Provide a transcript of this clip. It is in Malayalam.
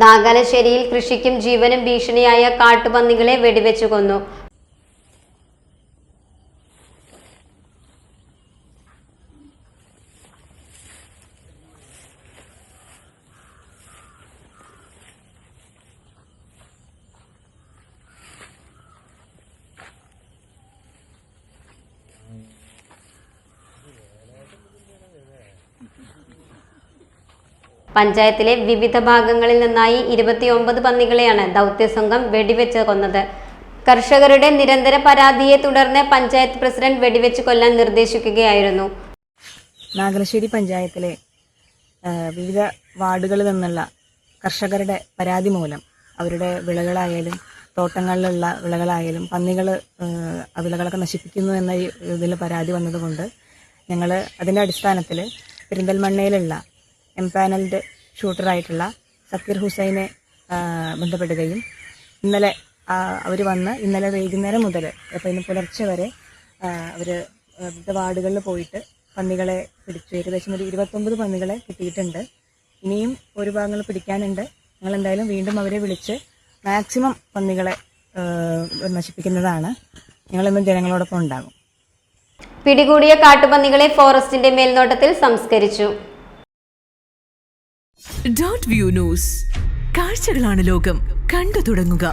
നാഗലശ്ശേരിയിൽ കൃഷിക്കും ജീവനും ഭീഷണിയായ കാട്ടുപന്നികളെ വെടിവെച്ചു കൊന്നു. പഞ്ചായത്തിലെ വിവിധ ഭാഗങ്ങളിൽ നിന്നായി 29 പന്നികളെയാണ് ദൗത്യസംഘം വെടിവെച്ച് കൊന്നത്. കർഷകരുടെ നിരന്തര പരാതിയെ തുടർന്ന് പഞ്ചായത്ത് പ്രസിഡന്റ് വെടിവെച്ച് കൊല്ലാൻ നിർദ്ദേശിക്കുകയായിരുന്നു. നാഗലശ്ശേരി പഞ്ചായത്തിലെ വിവിധ വാർഡുകളിൽ നിന്നുള്ള കർഷകരുടെ പരാതി മൂലം അവരുടെ വിളകളായാലും തോട്ടങ്ങളിലുള്ള വിളകളായാലും പന്നികൾ വിളകളൊക്കെ നശിപ്പിക്കുന്നു എന്ന ഇതിൽ പരാതി വന്നതുകൊണ്ട് ഞങ്ങൾ അതിൻ്റെ അടിസ്ഥാനത്തിൽ പെരിന്തൽമണ്ണയിലുള്ള എംപാനൽഡ് ഷൂട്ടറായിട്ടുള്ള സക്കീർ ഹുസൈനെ ബന്ധപ്പെടുകയും ഇന്നലെ അവർ വന്ന് ഇന്നലെ വൈകുന്നേരം മുതൽ അപ്പോൾ ഇന്ന് പുലർച്ചെ വരെ അവർ വിവിധ വാർഡുകളിൽ പോയിട്ട് പന്നികളെ പിടിച്ചു. ഏകദേശം ഒരു 29 പന്നികളെ കിട്ടിയിട്ടുണ്ട്. ഇനിയും ഒരു ഭാഗങ്ങൾ പിടിക്കാനുണ്ട്. ഞങ്ങൾ എന്തായാലും വീണ്ടും അവരെ വിളിച്ച് മാക്സിമം പന്നികളെ നശിപ്പിക്കുന്നതാണ്. ഞങ്ങളിന്ന് ജനങ്ങളോടൊപ്പം ഉണ്ടാകും. പിടികൂടിയ കാട്ടുപന്നികളെ ഫോറസ്റ്റിന്റെ മേൽനോട്ടത്തിൽ സംസ്കരിച്ചു. ഡോട്ട് വ്യൂ ന്യൂസ്, കാഴ്ചകളാണ് ലോകം, കണ്ടു തുടങ്ങുക.